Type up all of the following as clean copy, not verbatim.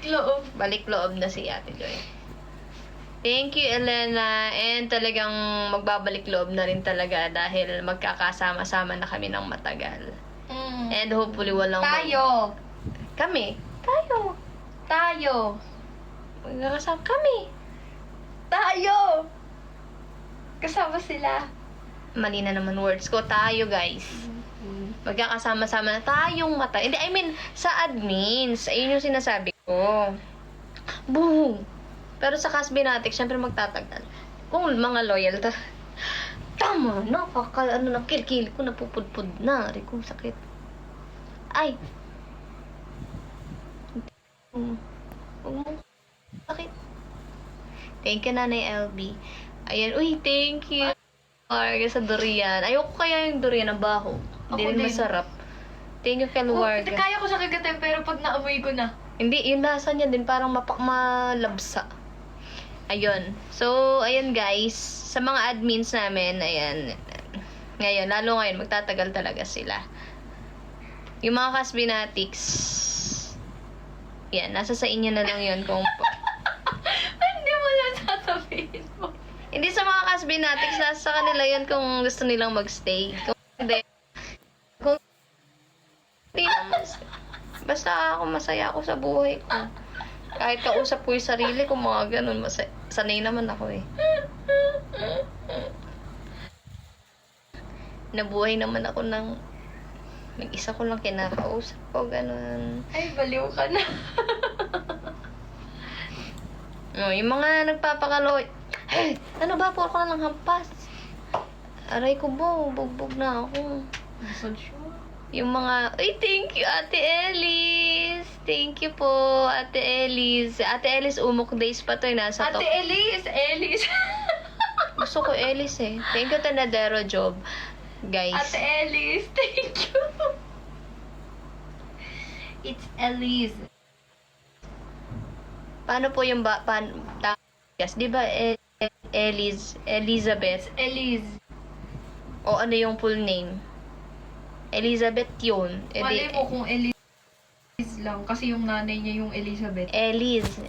loob. Balik loob na si Ate Joy. Thank you, Elena. And talagang magbabalik loob na rin talaga dahil magkakasama-sama na kami ng matagal. And hopefully walang... Tayo. Kami. Tayo. Tayo. Magkakasama kami. Tayo. Kasama sila. Mali na naman words ko. Tayo, guys. Magkakasama-sama na tayong mata. Hindi, I mean, sa admins. Ayun yung sinasabi ko. Boom! Pero sa Casbinatic, syempre magtatagal. Kung mga loyal ta. Tama na. Kilkil ko, napupudpud na. Aray ko, sakit. Ay! Huwag mo. Sakit. Thank you, Nanay LB. Ayan. Uy, thank you. Luarga sa durian. Ayoko kaya yung durian na baho. Hindi Ako rin din. masarap. Thank you kay Luarga. Kaya ko siya kagatin pero pag naamoy ko na. Hindi, yung lasa niya din parang malabsa. Ayun. So, ayun guys. Sa mga admins namin, ayan. Ngayon, lalo ngayon, magtatagal talaga sila. Yung mga Casbinatics, yan, nasa sa inyo na lang yun kung... Hindi mo lang sasabihin mo. Hindi sa mga Casbinatics, nasa sa kanila yun kung gusto nilang magstay. Kung hindi, naman, basta ako masaya ako sa buhay ko. Kahit kausap ko yung sarili ko, mga ganun, sanay naman ako eh. Nabuhay naman ako ng mag-isa ko lang kinakausap ko, ganun. Ay, baliw ka na. No, yung mga nagpapakaloy, hey, ano ba, puro ka na lang hampas. Aray ko bo, bugbog na ako. Yung mga, ay, thank you, Ate Ellis. Thank you po, Ate Ellis. Ate Ellis, umok days pa to, nasa Ate top. Ellis. Gusto ko Ellis eh. Thank you, Tanadero Job. Guys. Ate Ellis, thank you. It's Elise. Paano po yung yes, di ba Elizabeth? Elise. O ano yung full name? Elizabeth yun. Mali mo kung Elise lang kasi yung nanay niya yung Elizabeth.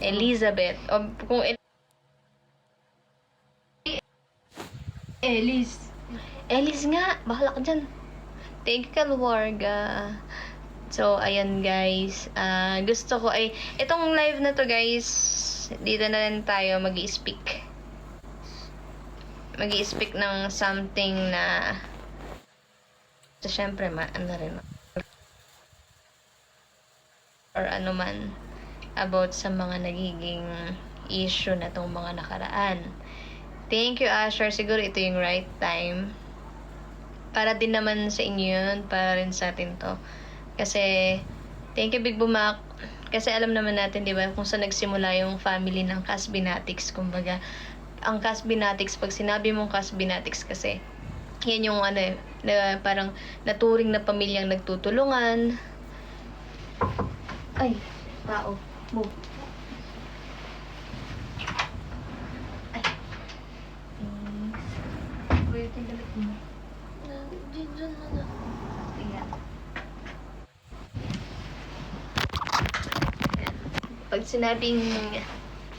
Elizabeth. O kung Elise. Ellis nga, bahala ka dyan. Thank you, Kalwarga. So, ayan guys. Gusto ko ay, itong live na to guys, dito na rin tayo mag-i-speak. Mag-i-speak ng something na, so, syempre, ano rin, or ano man, about sa mga nagiging issue na tong mga nakaraan. Thank you, Asher. Siguro ito yung right time. Para din naman sa inyo yun, para rin sa atin to. Kasi, thank you, Big Bumak. Kasi alam naman natin, di ba, kung saan nagsimula yung family ng Casbinatics. Kumbaga, ang Casbinatics, pag sinabi mong Casbinatics kasi, yan yung ano, na parang naturing na pamilyang nagtutulungan. Ay, tao. Move. Ay. Wait, yung dalit mo. Diyan mo na. Ayan. Pag sinabing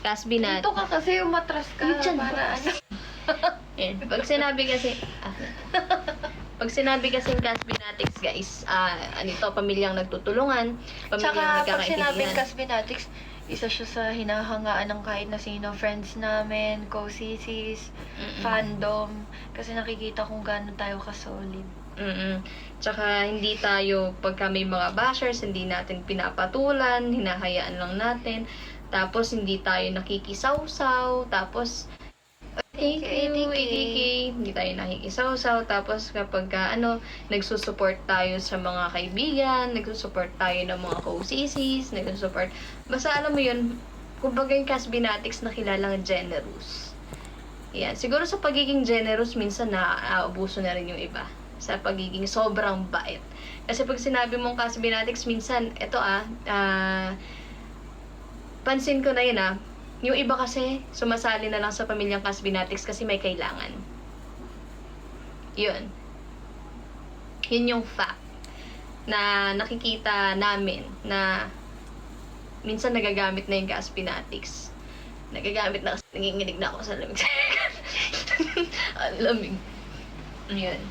Casbinatics. Dito ka kasi umatras ka. Diyan. Para ano. Ayan. Pag sinabi kasi pag sinabi kasing Casbinatics guys, anito, pamilyang nagtutulungan, pamilyang Tsaka pag sinabing nagkakaintindihan. Casbinatics, isa siya sa hinahangaan ng kahit na sino, friends namin, co-sisis, fandom, kasi nakikita kung gaano tayo ka-solid. Tsaka hindi tayo, pagka may mga bashers, hindi natin pinapatulan, hinahayaan lang natin, tapos hindi tayo nakikisawsaw, tapos hindi tayo nakikisawsaw, tapos kapag nagsusupport tayo sa mga kaibigan, nagsusupport tayo ng mga co-sisis, nagsusupport, basta alam mo yun, kumbaga yung Casbinatics na kilalang generous. Yan, siguro sa pagiging generous, minsan naaabuso na rin yung iba sa pagiging sobrang bait. Kasi pag sinabi mong Casbinatics, minsan, pansin ko na yun yung iba kasi, sumasali na lang sa pamilyang Casbinatics kasi may kailangan. Yun. Yun yung fact na nakikita namin na minsan nagagamit na yung Caspinatics. Nagagamit na kasi nanginginig na ako sa lamig. Ang lamig. Ayan.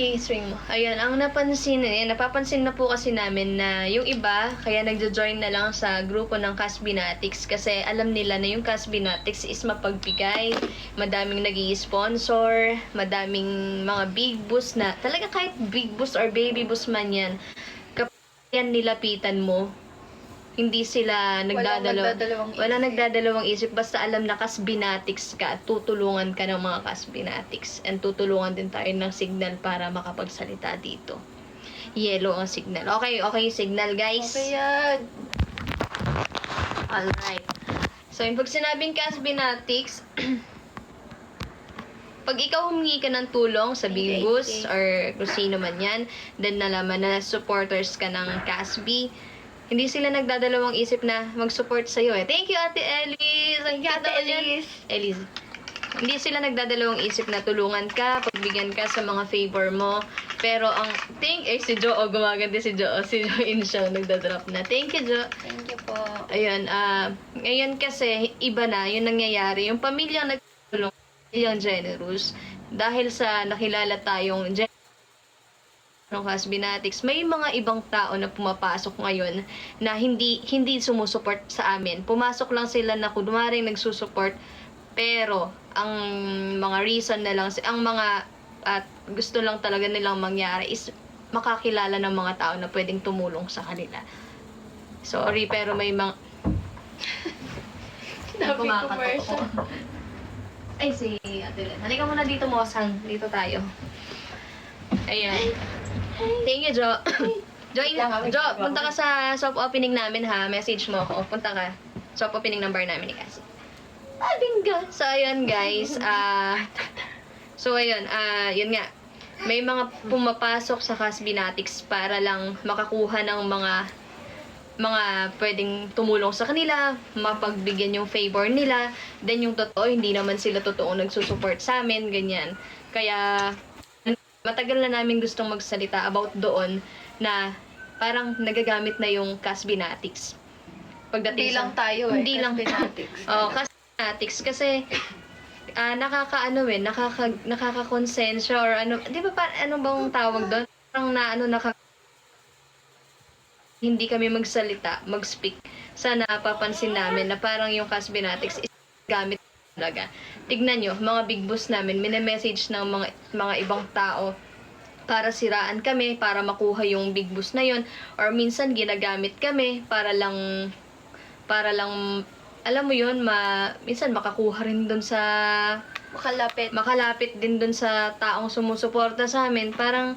I-string mo. Ayan, ang napapansin na po kasi namin na yung iba, kaya nagjo-join na lang sa grupo ng Caspinatics kasi alam nila na yung Caspinatics is mapagbigay. Madaming nag-i-sponsor, madaming mga big boss na, talaga kahit big boss or baby boss man yan, kapag yan nilapitan mo, hindi sila Walang nagdadalawang isip. Basta alam na Caspinatics ka, tutulungan ka ng mga Caspinatics. And tutulungan din tayo ng signal para makapagsalita dito. Yellow ang signal. Okay yung signal, guys. Okay yan. Alright. So, yung pag sinabing Caspinatics, pag ikaw humingi ka ng tulong sa Big Boss or kung sino man yan, then nalaman na supporters ka ng Casby, hindi sila nagdadalawang isip na mag-support sa'yo eh. Thank you, Ate Elise! Thank you, Ate Elise! Hindi sila nagdadalawang isip na tulungan ka, pagbigyan ka sa mga favor mo. Pero ang si Jo, gumaganti si Jo. Si Jo Insha, nagdadrop na. Thank you, Jo. Thank you po. Ayun, ngayon kasi, iba na yung nangyayari. Yung pamilyang nagtulong, pamilyang generous, dahil sa nakilala tayong ng Caspinatics, may mga ibang tao na pumapasok ngayon na hindi sumusuport sa amin. Pumasok lang sila na kunwaring nagsusuport, pero ang mga reason na lang, ang mga at gusto lang talaga nilang mangyari is makakilala ng mga tao na pwedeng tumulong sa kanila. Sorry, pero may mga Commercial. Ay, si Ate Len. Halika muna dito, Mosang. Dito tayo. Ayan. Thank you, Jo. Jo, punta ka sa soft opening namin, ha? Message mo ako. Punta ka. Soft opening number namin ni Cassie. Bingo! So, ayun, guys. Yun nga. May mga pumapasok sa Caspinatics para lang makakuha ng mga pwedeng tumulong sa kanila, mapagbigyan yung favor nila, then yung totoo, hindi naman sila totoo nagsusupport sa amin, ganyan. Kaya, matagal na namin gustong magsalita about doon na parang nagagamit na yung Caspinatics. Hindi lang tayo eh. Hindi lang. Caspinatics. Caspinatics kasi nakaka-konsensya or ano, di ba ano bang tawag doon? Parang hindi kami magsalita, mag-speak. Sa napapansin namin na parang yung Caspinatics is gamit talaga. Tignan nyo, mga big boss namin, message ng mga ibang tao para siraan kami, para makuha yung big boss na yon, or minsan ginagamit kami para lang alam mo yun, minsan makakuha rin dun sa makalapit din dun sa taong sumusuporta sa amin. Parang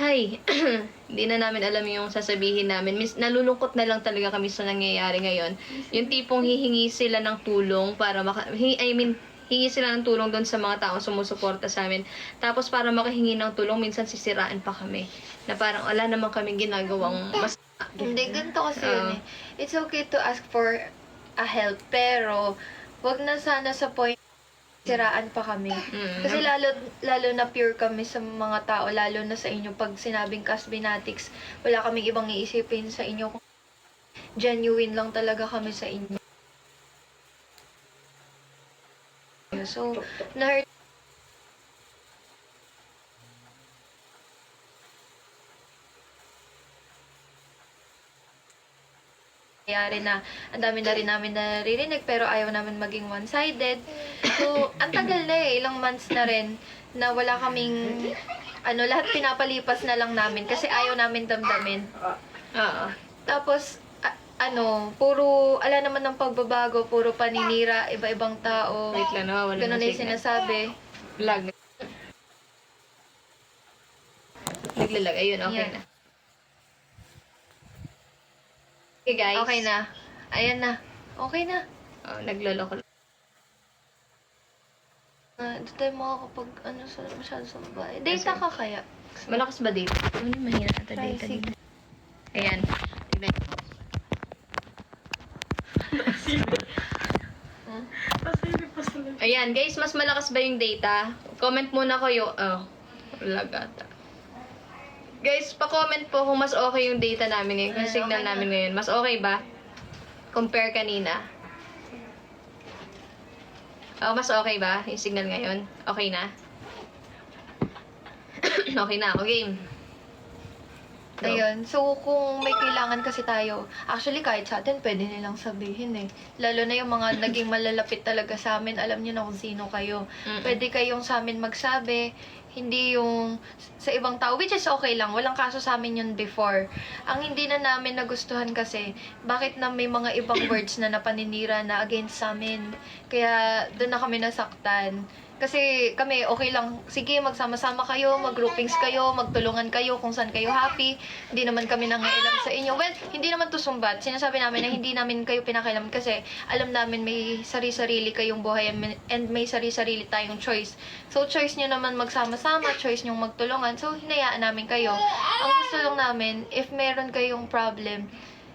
hindi na namin alam yung sasabihin namin. Nalulungkot na lang talaga kami sa nangyayari ngayon. Yung tipong hihingi sila ng tulong para hingi sila ng tulong doon sa mga taong sumusuporta sa amin. Tapos para makahingi ng tulong, minsan sisiraan pa kami. Na parang wala naman kaming ginagawang mas... Hindi, ganito kasi yun eh. It's okay to ask for a help, pero wag na sana sa point siraan pa kami. Kasi lalo na pure kami sa mga tao, lalo na sa inyo. Pag sinabing Caspinatics, wala kaming ibang iisipin sa inyo. Genuine lang talaga kami sa inyo. So, na-hurt nangyari na ang dami na rin namin naririnig pero ayaw namin maging one-sided. So, ang tagal na ilang months na rin na wala kaming lahat pinapalipas na lang namin kasi ayaw namin damdamin. Tapos puro ala naman ng pagbabago, puro paninira, iba-ibang tao. Wait lang, nawawala Ganun na ng yung signal. sinasabi. Lag. Naglalag. Ayun, okay Yan. na. Okay, guys. Okay na. Ayan na. Okay na. Naglaloko. Hindi tayo makakapag masyado sa bahay. Data ka kaya? Malakas ba dito? Ano mahina ata Try dito sig- dito? Ayan. Tignan. Ayan, guys, mas malakas ba yung data? Comment muna kayo. Lag ata. Guys, pa-comment po kung mas okay yung data namin ngayon, yung signal Okay na. namin ngayon. Mas okay ba? Compare kanina. Oh, mas okay ba yung signal ngayon? Okay na? Okay na, ako game. Go. Ayun. So, kung may kailangan kasi tayo, actually kahit sa atin, pwede nilang sabihin eh. Lalo na yung mga naging malalapit talaga sa amin, alam nyo na kung sino kayo. Mm-mm. Pwede kayong sa amin magsabi, hindi yung sa ibang tao, which is okay lang. Walang kaso sa amin yun before. Ang hindi na namin nagustuhan kasi, bakit na may mga ibang words na napaninira na against sa amin. Kaya doon na kami nasaktan. Kasi kami, okay lang. Sige, magsama-sama kayo, mag-groupings kayo, magtulungan kayo kung saan kayo happy. Hindi naman kami nangailam sa inyo. Well, hindi naman to sumbat. Sinasabi namin na hindi namin kayo pinakailam kasi alam namin may sarili-sarili kayong buhay and may sarili-sarili tayong choice. So, choice nyo naman magsama-sama, choice nyo magtulungan. So, hinayaan namin kayo. Ang gusto lang namin, if meron kayong problem,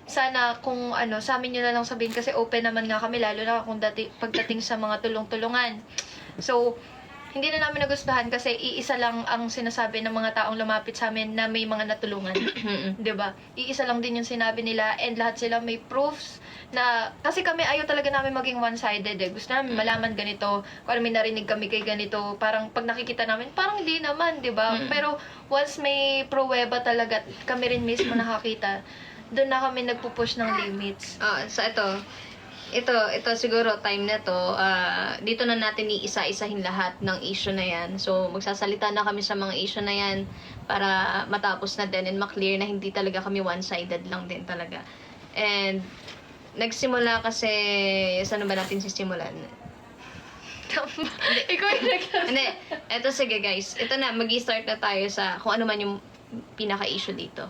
sana kung ano, sa amin nyo na lang sabihin kasi open naman nga kami, lalo na kung pagdating sa mga tulong-tulungan. So, hindi na namin nagustuhan kasi iisa lang ang sinasabi ng mga taong lumapit sa amin na may mga natulungan. 'Di ba? Iisa lang din yung sinabi nila and lahat sila may proofs na kasi kami ayaw talaga namin maging one-sided eh. Gusto namin malaman ganito, kung may narinig kami kay ganito, parang pag nakikita namin, parang hindi naman, 'di ba? Pero once may pruweba talaga, kami rin mismo nakakita, doon na kami nagpo-push ng limits. So ito siguro time na to, dito na natin iisa-isahin lahat ng issue na yan. So, magsasalita na kami sa mga issue na yan para matapos na din and maklear na hindi talaga kami one-sided lang din talaga. And, nagsimula kasi, saan ba natin sisimulan? Ikaw yung Hindi, eto sige guys, ito na, mag-start na tayo sa kung ano man yung pinaka-issue dito.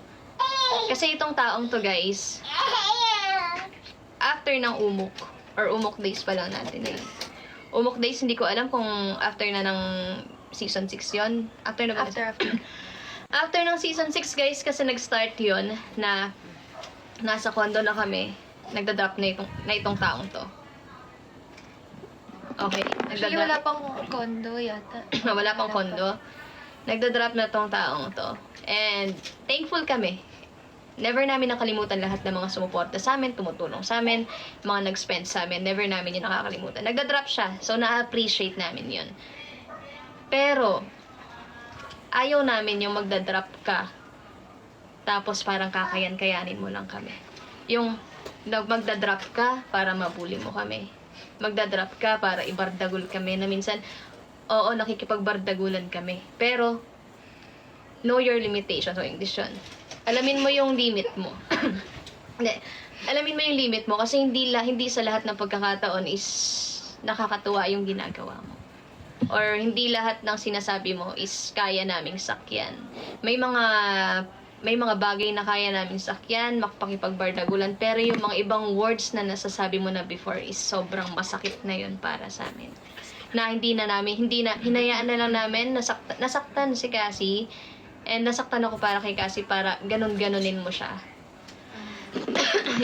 Kasi itong taong to guys, after ng umok, or umok days pa lang natin eh. Umok days, hindi ko alam kung after na ng season 6 yon. After na ba? After. After ng season 6 guys, kasi nag-start yon na nasa condo na kami, nagda-drop na itong taong to. Okay, Actually, wala pang condo yata. wala pang kondo. Nagda-drop na tong taong to. And thankful kami. Never namin nakalimutan lahat ng mga sumuporta sa amin, tumutulong sa amin, mga nag-spend sa amin. Never namin yun nakakalimutan. Nagda-drop siya. So, na-appreciate namin yun. Pero, ayaw namin yung magda-drop ka. Tapos, parang kakayan-kayanin mo lang kami. Yung magda-drop ka para mabuli mo kami. Magda-drop ka para ibardagul kami na minsan, oo, nakikipagbardagulan kami. Pero, know your limitations. So, English yun. Alamin mo yung limit mo. Hindi. Alamin mo yung limit mo kasi hindi sa lahat ng pagkakataon is nakakatuwa yung ginagawa mo. Or hindi lahat ng sinasabi mo is kaya naming sakyan. May mga bagay na kaya naming sakyan, makapakipagbardagulan, pero yung mga ibang words na nasasabi mo na before is sobrang masakit na yun para sa amin. Na hinayaan na lang namin, nasaktan si Cassie. And nasaktan ako para kay Cassie para ganun-ganunin mo siya.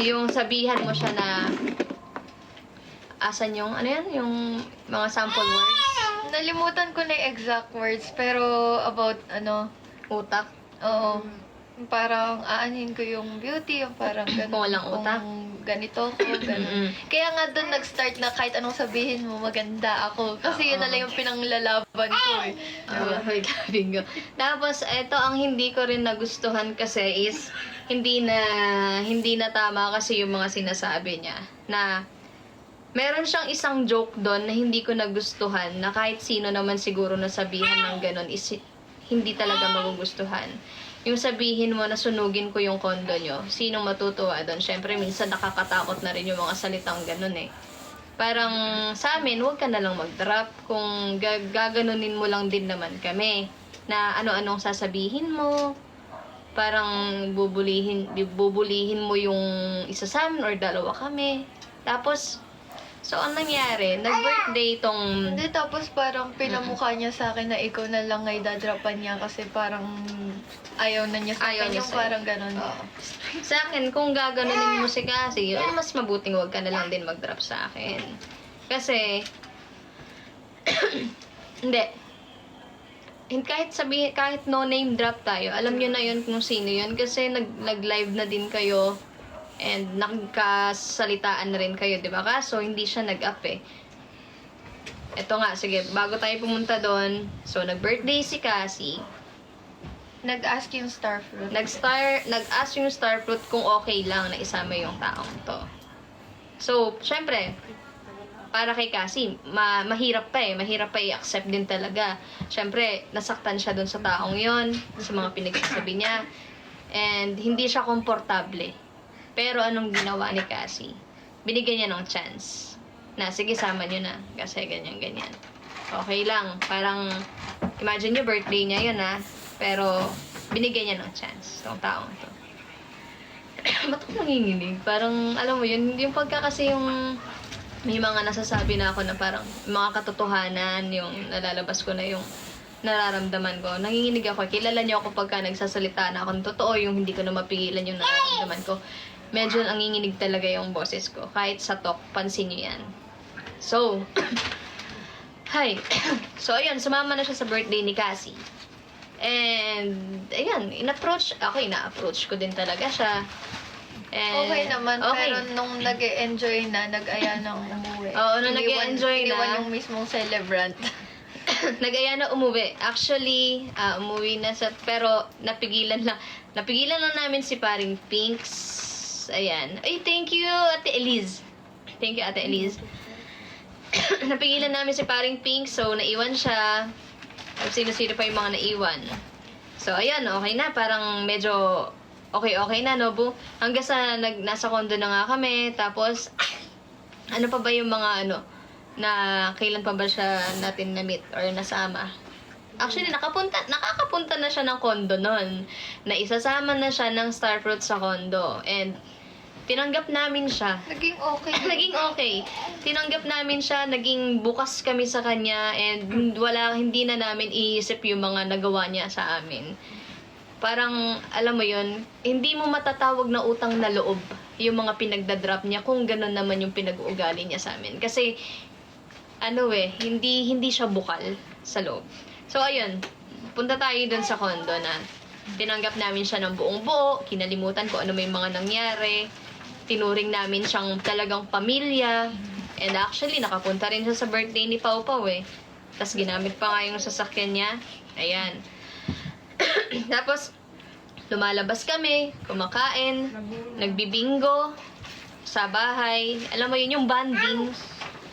Yung sabihan mo siya na asan yung, ano yan? Yung mga sample words. Nalimutan ko na yung exact words, pero about, Utak. oo. Parang aanhin ko yung beauty, yung parang ganun. Kung walang utak. Kung ganito ko, ganun. Kaya nga doon nag-start na kahit anong sabihin mo, maganda ako. Kasi yun na lang yung pinanglalaban ko eh. Diba? Bingo. Tapos, ito ang hindi ko rin nagustuhan kasi is hindi na tama kasi yung mga sinasabi niya. Na meron siyang isang joke doon na hindi ko nagustuhan na kahit sino naman siguro nasabihan ng ganun is hindi talaga magugustuhan. Yung sabihin mo na sunugin ko yung kondo nyo, sinong matutuwa doon? Siyempre, minsan nakakatakot na rin yung mga salitang ganun eh. Parang sa amin, huwag ka na lang mag-drop kung gaganunin mo lang din naman kami. Na ano-anong sasabihin mo, parang bubulihin mo yung isa sa amin or dalawa kami. Tapos, so, ang nangyari, nag-birthday tong... Hindi, tapos parang pinamukha niya sa akin na ikaw na lang ay dadrapan niya kasi parang ayaw na niya sa Ayaw akin. niya Yung sa'yo. parang ganun. Sa akin, kung gaganunin mo si Cassie, ay mas mabuting huwag ka na lang din mag-drop sa akin. Kasi, hindi. kahit no name drop tayo, alam nyo na yun kung sino yun kasi nag-live na din kayo and nagkasalitaan na rin kayo, di ba? Kaso hindi siya nag-up eh. Ito nga, sige, bago tayo pumunta doon, so nag-birthday si Cassie. Nag-ask yung Starfruit. Nag-ask yung Starfruit kung okay lang na isama yung taong to. So, syempre, para kay Cassie, mahirap pa i-accept din talaga. Syempre, nasaktan siya dun sa taong yon, sa mga pinagsasabi niya, and hindi siya komportable. Pero anong ginawa ni Cassie? Binigyan niya ng chance. Na, sige, sama niyo na. Kasi ganyan-ganyan. Okay lang. Parang, imagine niyo, birthday niya yun, ha? Pero, binigyan niya ng chance. Itong taong ito. Ba't ako nanginginig? Parang, alam mo yun, yung pagka kasi yung may mga nasasabi na ako na parang mga katotohanan, yung nalalabas ko na yung nararamdaman ko. Nanginginig ako. Kilala niyo ako pagka nagsasalita na ako ng totoo, yung hindi ko na mapigilan yung nararamdaman ko. Medyo nanginginig talaga yung boses ko. Kahit sa talk, pansin niyo yan. So, hi. So, ayun, sumama na siya sa birthday ni Cassie. And, ayan, ina-approach ko din talaga siya. And, Okay naman, okay. pero nung nag-e-enjoy na, nag-aya nang umuwi. Oo, nung nag-e-enjoy na. Iniwan yung mismong celebrant. Nag-aya na umuwi. Actually, umuwi na siya, pero napigilan lang namin si paring Pinks. Ayan. Ay, thank you, Ate Elise. Thank you, Ate Elise. Napigilan namin si paring Pink, so naiwan siya. Sino-sino pa yung mga naiwan. So, ayan, okay na. Parang medyo okay na, no, Bu? Hanggang sa nasa condo na nga kami. Tapos, ano pa ba yung mga na kailan pa ba siya natin na-meet or nasama? Actually, nakakapunta na siya ng condo nun. Na isasama na siya ng Starfruit sa condo. And, tinanggap namin siya. Naging okay. Naging okay. Tinanggap namin siya, naging bukas kami sa kanya, and hindi na namin iisip yung mga nagawa niya sa amin. Parang, alam mo yun, hindi mo matatawag na utang na loob yung mga pinagdadrop niya kung gano'n naman yung pinag-uugali niya sa amin. Kasi, hindi siya bukal sa loob. So, ayun, punta tayo dun sa condo na tinanggap namin siya ng buong buo, kinalimutan ko ano may mga nangyari, tinuring namin siyang talagang pamilya, and actually, nakapunta rin siya sa birthday ni Pau Pau eh. Tapos ginamit pa nga yung sasakyan niya. Ayan. Tapos, lumalabas kami, kumakain, nagbibingo sa bahay. Alam mo yun, yung bonding,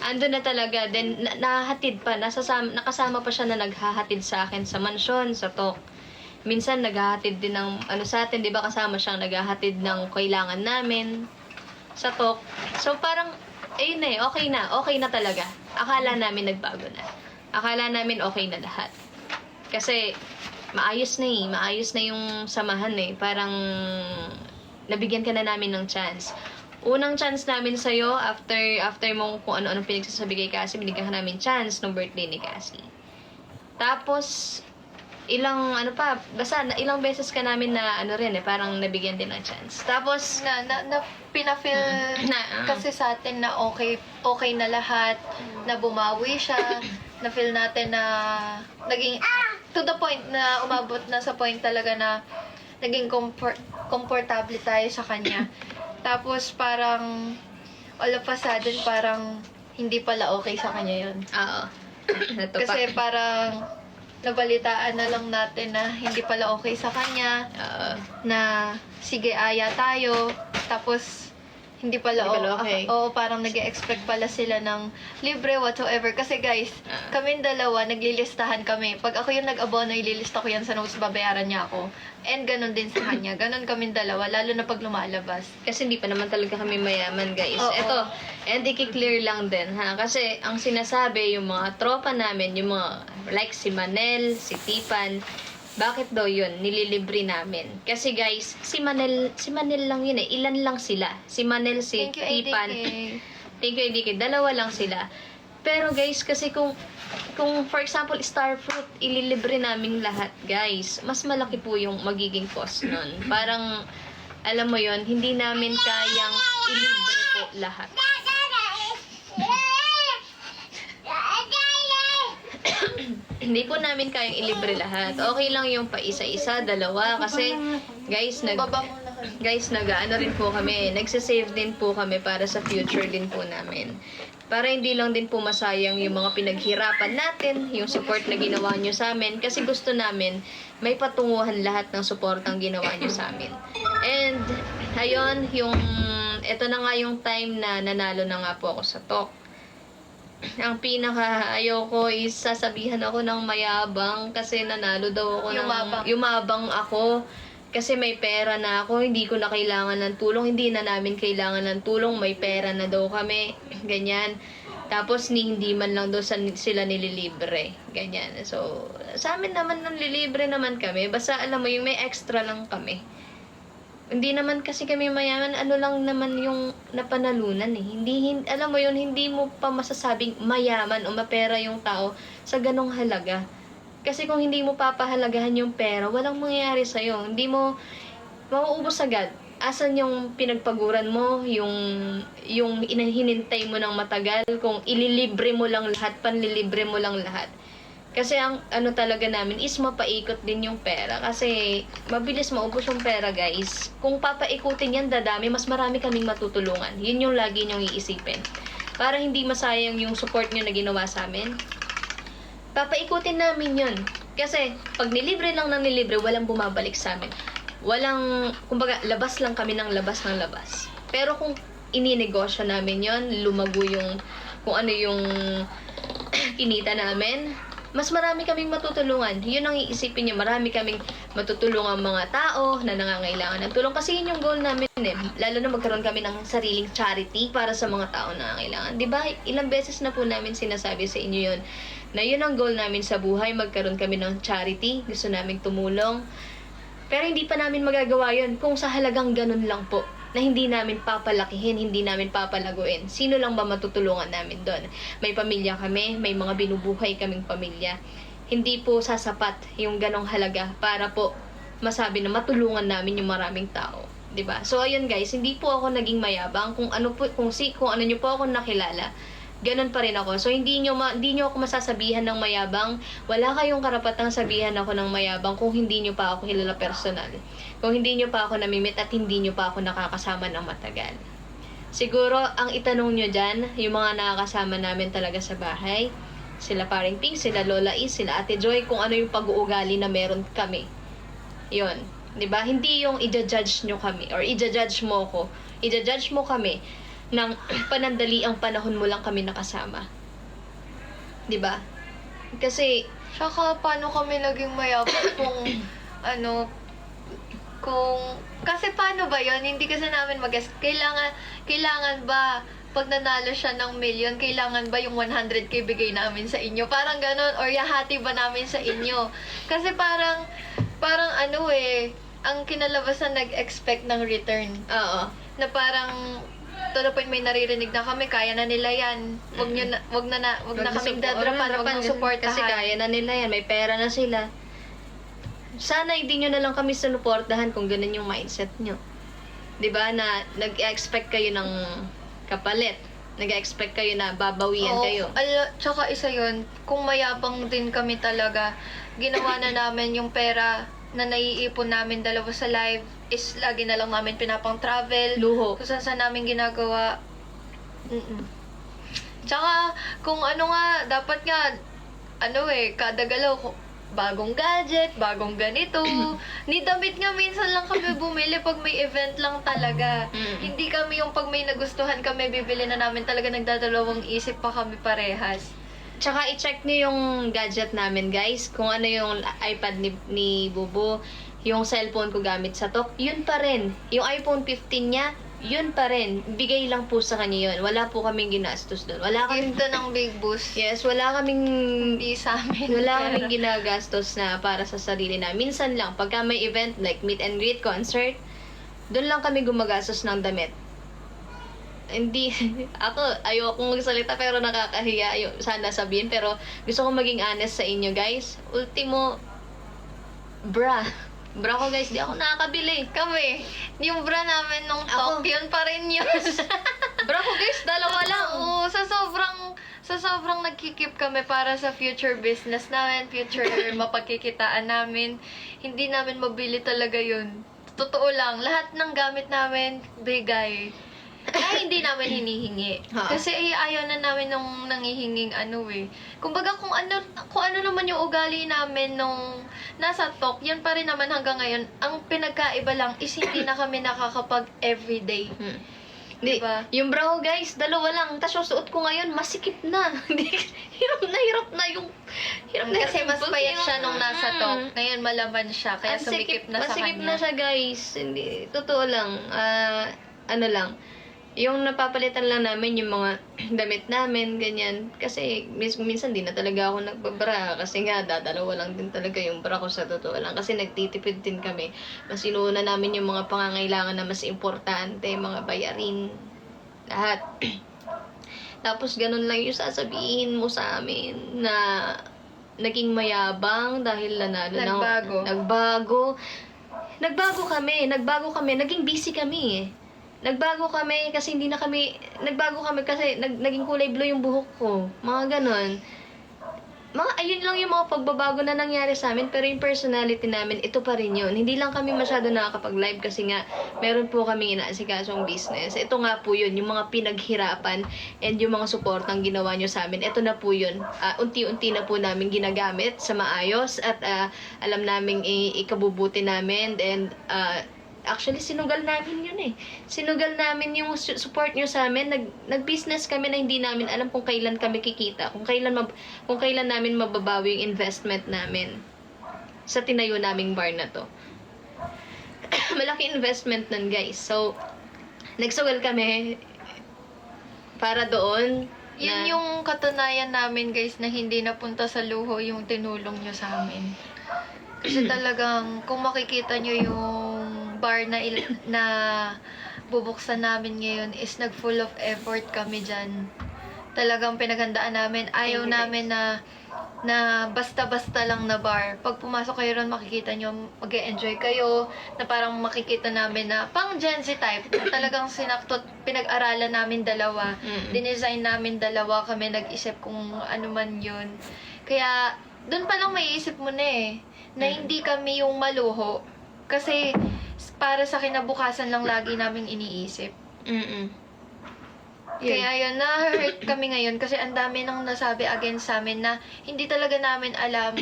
ando na talaga. Then, nahahatid pa, nakasama pa siya na naghahatid sa akin sa mansyon, sa talk. Minsan, naghahatid din ng, sa atin, di ba kasama siyang naghahatid ng kailangan namin sa talk. So, parang, ayun na okay na talaga. Akala namin nagbago na. Akala namin okay na lahat. Kasi, maayos na yung samahan eh. Parang, nabigyan ka na namin ng chance. Unang chance namin sa'yo, after mong kung ano-ano pinagsasabi kay Cassie, binigyan ka namin chance nung birthday ni Cassie. Tapos, ilang beses ka namin na parang nabigyan din ng chance. Tapos, Pinafeel kasi sa atin na okay na lahat, na bumawi siya, na feel natin na naging, to the point na umabot na sa point talaga na naging komportable tayo sa kanya. Tapos parang, all of a sudden, parang hindi pala okay sa kanya yun. Oo. Kasi parang, nabalitaan na lang natin na hindi pala okay sa kanya, na sige, aya tayo, tapos hindi pala okay. Oo, parang nag-expect pala sila ng libre, whatsoever. Kasi guys, kaming dalawa, naglilistahan kami. Pag ako yung nag-abono, ililista ko yan sa notes, babayaran niya ako. And ganun din sa kanya. Ganun kaming dalawa, lalo na pag lumalabas. Kasi hindi pa naman talaga kami mayaman, guys. Oo. Ito, and i-clear lang din, ha? Kasi ang sinasabi, yung mga tropa namin, yung mga, like si Manel, si Tipan, bakit daw yun? Nililibre namin. Kasi guys, si Manel lang yun eh. Ilan lang sila. Si Manel, si Thank you, Tipan. ADK. Thank you, ADK. Dalawa lang sila. Pero guys, kasi kung for example, Starfruit, ililibre naming lahat, guys, mas malaki po yung magiging cost nun. Parang, alam mo yon, hindi namin kayang ilibre po lahat. hindi po namin kayang ilibre lahat. Okay lang yung pa isa-isa, dalawa. Kasi, guys, Baba muna kami. nag-ano rin po kami. Nagsasave din po kami para sa future din po namin. Para hindi lang din po masayang yung mga pinaghirapan natin, yung support na ginawa nyo sa amin. Kasi gusto namin, may patunguhan lahat ng support ang ginawa nyo sa amin. And, ayun, ito na nga yung time na nanalo na nga po ako sa talk. Ang pinaka ayoko is sasabihan ako ng mayabang kasi nanalo daw ako yumabang ako kasi may pera na ako, hindi ko na kailangan ng tulong, hindi na namin kailangan ng tulong, may pera na daw kami, ganyan. Tapos hindi man lang daw sila nililibre, ganyan. So, sa amin naman nililibre naman kami, basta alam mo yung may extra lang kami. Hindi naman kasi kami mayaman, ano lang naman yung napanalunan eh. Alam mo yun, hindi mo pa masasabing mayaman o mapera yung tao sa ganong halaga. Kasi kung hindi mo papahalagahan yung pera, walang mangyayari sa'yo. Hindi mo, mauubos agad. Asan yung pinagpaguran mo, yung hinintay mo ng matagal, kung ililibre mo lang lahat, panlilibre mo lang lahat. Kasi ang ano talaga namin is mapaikot din yung pera. Kasi mabilis maubos yung pera, guys. Kung papaikutin yan, dadami, mas marami kaming matutulungan. Yun yung lagi nyong iisipin. Para hindi masayang yung support nyo na ginawa sa amin. Papaikutin namin yun. Kasi pag nilibre lang ng nilibre, walang bumabalik sa amin. Kumbaga, labas lang kami ng labas ng labas. Pero kung ininegosyo namin yon, lumago yung, kung ano yung kinita namin, mas marami kaming matutulungan. Yun ang iisipin niyo, marami kaming matutulungan mga tao na nangangailangan ng tulong. Kasi yun yung goal namin eh. Lalo na magkaroon kami ng sariling charity para sa mga tao na nangangailangan. Diba? Ilang beses na po namin sinasabi sa inyo yun. Na yun ang goal namin sa buhay, magkaroon kami ng charity. Gusto namin tumulong. Pero hindi pa namin magagawa yun kung sa halagang ganun lang po. Na hindi namin papalakihin, hindi namin papalaguin. Sino lang ba matutulungan namin doon? May pamilya kami, may mga binubuhay kaming pamilya. Hindi po sasapat yung ganong halaga para po masabi na matulungan namin yung maraming tao. 'Di ba? So ayun guys, hindi po ako naging mayabang kung ano niyo po ako nakilala. Ganon pa rin ako. So, hindi nyo ako masasabihan ng mayabang. Wala kayong karapatang sabihan ako ng mayabang kung hindi nyo pa ako kilala personal. Kung hindi nyo pa ako namimit at hindi nyo pa ako nakakasama ng matagal. Siguro, ang itanong nyo dyan, yung mga nakakasama namin talaga sa bahay, sila Paring Pink, sila Lola Is, sila Ate Joy, kung ano yung pag-uugali na meron kami. Yun. 'Di ba? Hindi yung i-judge nyo kami or i-judge mo ko. I-judge mo kami ng panandali ang panahon mo lang kami nakasama. 'Di ba? Kasi Saka, paano kami naging mayabang kung, kasi paano ba yon? Hindi kasi namin kailangan ba, pag nanalo siya ng million, kailangan ba yung 100k bigay namin sa inyo? Parang ganon, or yahati ba namin sa inyo? Kasi parang ang kinalabasan nag-expect ng return. oo. Na parang, to the point may naririnig na kami, kaya na nila yan. Wag na kaming dadrapan, wag nang supportahan. Kasi kaya na nila yan, may pera na sila. Sana hindi nyo na lang kami sinuportahan kung ganun yung mindset nyo. 'Di ba na nag-expect kayo ng kapalit. Nag-expect kayo na babawian kayo. Tsaka isa yun, kung mayabang din kami talaga, ginawa na namin yung pera na naiipon namin dalawa sa live is lagi na lang namin pinapang travel. Luho. Kung saan namin ginagawa. Tsaka, kung dapat nga, kada galaw, bagong gadget, bagong ganito. Ni damit nga minsan lang kami bumili pag may event lang talaga. Hindi kami yung pag may nagustuhan kami, bibili na namin talaga, nagdadalawang isip pa kami parehas. Tsaka i-check nyo yung gadget namin, guys. Kung ano yung iPad ni Bubu, yung cellphone ko gamit sa talk, yun pa rin. Yung iPhone 15 niya, yun pa rin. Bigay lang po sa kanya yun. Wala po kaming ginastos doon. Wala kaming... Gift ng Big Boost. Yes, wala kaming... Hindi sa amin. Wala kaming ginagastos na para sa sarili na. Minsan lang, pagka may event like meet and greet, concert, doon lang kami gumagastos ng damit. Hindi, ayokong magsalita pero nakakahiya sana sabihin, pero gusto kong maging honest sa inyo, guys. Ultimo, bra ko, guys, di ako nakakabili. Kami, yung bra namin nung talk, yun pa rin yun. Bra ko, guys, dalawa lang. Oo, sa So, sobrang nagkikip kami para sa future business namin, future mapagkikitaan namin. Hindi namin mabili talaga yun. Totoo lang, lahat ng gamit namin, bigay. Ay, hindi namin hinihingi. Ha? Kasi ayaw na namin nung nangihinging ano eh. Kumbaga kung ano naman yung ugali namin nung nasa talk, yan pa rin naman hanggang ngayon. Ang pinagkaiba lang is hindi na kami nakakapag everyday. Hindi, Diba? yung bra ko guys, dalawa lang. Tapos yung suot ko ngayon, masikip na. Hindi, hirap na yung... Kasi mas payat siya nung nasa talk. Mm. Ngayon malaman siya, kaya Ang sumikip na sa masikip kanya. na siya guys. Hindi, totoo lang. Ano lang. Yung napapalitan lang namin yung mga damit namin, ganyan. Kasi minsan di na talaga ako nagbabra. Kasi nga, dadalawa lang din talaga yung bra ko sa totoo lang. Kasi nagtitipid din kami. Mas inuuna namin yung mga pangangailangan na mas importante, mga bayarin, lahat. Tapos ganun lang yung sasabihin mo sa amin na naging mayabang dahil nanalo Nagbago. Nagbago kami, naging busy kami eh. Nagbago kami kasi naging kulay blue yung buhok ko. Mga ganon. Ayun lang yung mga pagbabago na nangyari sa amin, pero yung personality namin, ito pa rin yun. Hindi lang kami masyado nakakapag-live kasi nga, meron po kami inaasikasong business. Ito nga po yun, yung mga pinaghirapan and yung mga supportang ginawa nyo sa amin. Ito na po yun. Unti-unti na po namin ginagamit sa maayos at alam namin ikabubuti namin and actually, sinugal namin yun eh. Sinugal namin yung support nyo sa amin. Nag-business kami na hindi namin alam kung kailan kami kikita. Kung kailan namin mababawi yung investment namin sa tinayo naming bar na to. Malaki investment nun, guys. So, nagsugal kami para doon. Yun yung katunayan namin, guys, na hindi napunta sa luho yung tinulong nyo sa amin. Kasi talagang, kung makikita nyo yung bar na bubuksan namin ngayon is nag-full of effort kami dyan. Talagang pinaghandaan namin. Ayaw namin na basta-basta lang na bar. Pag pumasok kayo ron, makikita nyo, mag-enjoy kayo, na parang makikita namin na pang Gen Z type. Talagang sinaktot, pinag-aralan namin dalawa. Dinesign namin dalawa, kami nag-isip kung ano man yun. Kaya, doon pa lang maiisip mo na eh, na hindi kami yung maluho. Kasi, para sa kinabukasan lang lagi naming iniisip. Kaya yun, na-hurt kami ngayon kasi ang dami nang nasabi against sa amin na hindi talaga namin alam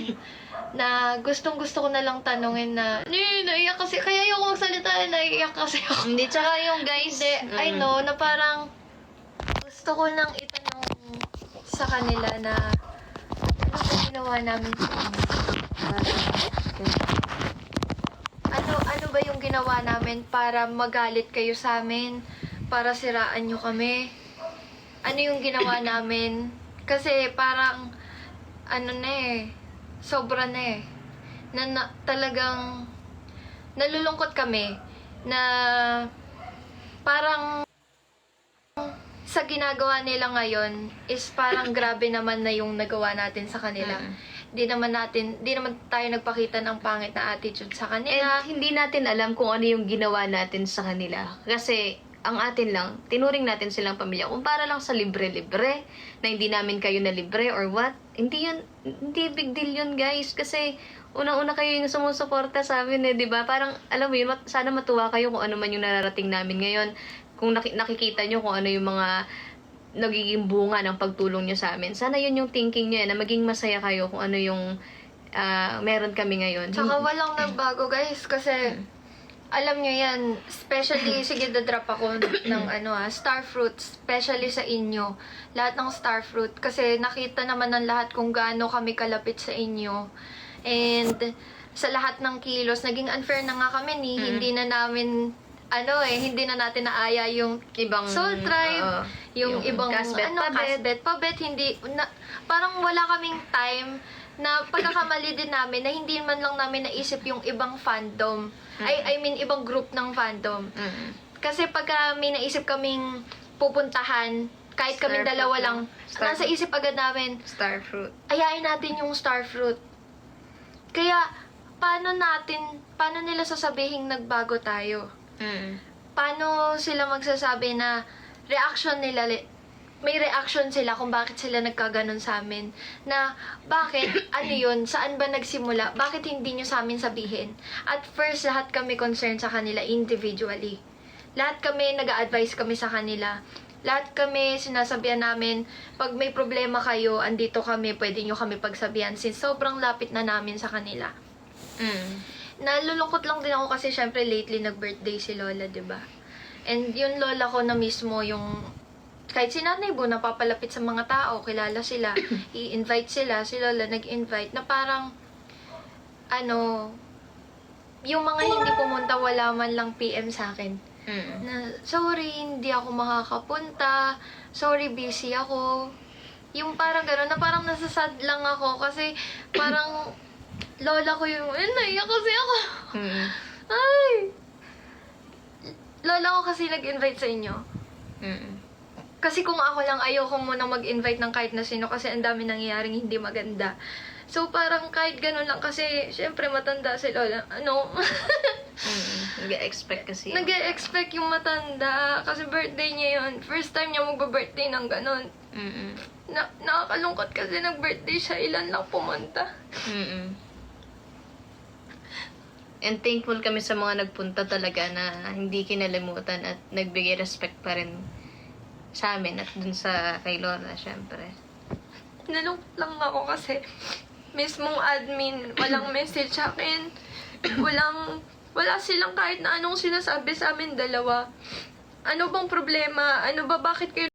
na gustong-gusto ko na lang tanungin na, naiiyak kasi, kaya yung magsalita, naiiyak kasi ako. Hindi, tsaka yung guys, I know, na parang gusto ko nang itanong sa kanila na ano ba ginawa namin sa inyo? Ano ba yung ginawa namin para magalit kayo sa amin? Para siraan nyo kami? Ano yung ginawa namin? Kasi parang, sobra na eh. Talagang, nalulungkot kami na parang sa ginagawa nila ngayon is parang grabe naman na yung nagawa natin sa kanila. Di naman tayo nagpakita ng pangit na attitude sa kanila. And hindi natin alam kung ano yung ginawa natin sa kanila. Kasi, ang atin lang, tinuring natin silang pamilya. Kung para lang sa libre-libre, na hindi namin kayo na libre or what, hindi big deal yun, guys. Kasi, unang-una kayo yung sumusuporta sa amin eh, di ba? Parang, alam mo yun, sana matuwa kayo kung ano man yung nararating namin ngayon. Kung nakikita nyo kung ano yung mga nagiging bunga ng pagtulong nyo sa amin. Sana yun yung thinking nyo na maging masaya kayo kung ano yung meron kami ngayon. Tsaka walang nagbago, guys, kasi alam nyo yan, especially, sige, dadrop ako ng star fruit, especially sa inyo. Lahat ng star fruit, kasi nakita naman ng lahat kung gaano kami kalapit sa inyo. And sa lahat ng kilos, naging unfair na nga kami ni, hindi na namin hindi na natin naaya yung ibang Soul Tribe, yung ibang Casbet, Pabet, hindi parang wala kaming time na pagkakamali din namin na hindi man lang namin naisip yung ibang fandom. I mean ibang group ng fandom. Kasi pagka may naisip kaming pupuntahan, kahit kaming dalawa lang, nasa isip agad namin, Starfruit. ayain natin yung Starfruit. Kaya paano nila sasabihin nagbago tayo? Paano sila magsasabi na reaction nila may reaction sila kung bakit sila nagkaganon sa amin. Na, bakit? Ano yun? Saan ba nagsimula? Bakit hindi nyo sa amin sabihin? At first, lahat kami concerned sa kanila individually. Lahat kami, nag-a-advise kami sa kanila. Lahat kami, sinasabihan namin, pag may problema kayo, andito kami, pwede nyo kami pagsabihan. Since sobrang lapit na namin sa kanila. Nalulungkot lang din ako kasi syempre lately nag-birthday si Lola, 'di ba? And yung lola ko na mismo yung kahit si Nanay Bu napapalapit sa mga tao, kilala sila, i-invite sila, si Lola nag-invite na parang ano, yung mga hindi pumunta wala man lang PM sa akin. Na sorry, hindi ako makakapunta. Sorry, busy ako. Yung parang gano'n na parang nasasad lang ako kasi parang lola ko yung, naiyak kasi ako. Ay! Lola ko kasi nag-invite sa inyo. Kasi kung ako lang, ayoko muna mag-invite ng kahit na sino kasi ang dami nangyayaring hindi maganda. So, parang kahit gano'n lang kasi, syempre matanda si Lola. Ano? Nag-expect kasi. Nag-expect yung matanda kasi birthday niya yun. First time niya magba-birthday ng gano'n. Nakakalungkot kasi nag-birthday siya, ilan lang pumunta. And thankful kami sa mga nagpunta talaga na hindi kinalimutan at nagbigay respect pa rin sa amin at dun sa kay Lola, syempre. Nalungkot lang ako kasi mismong admin, walang message sa akin. Wala silang kahit na anong sinasabi sa amin dalawa. Ano bang problema? Ano ba, bakit kayo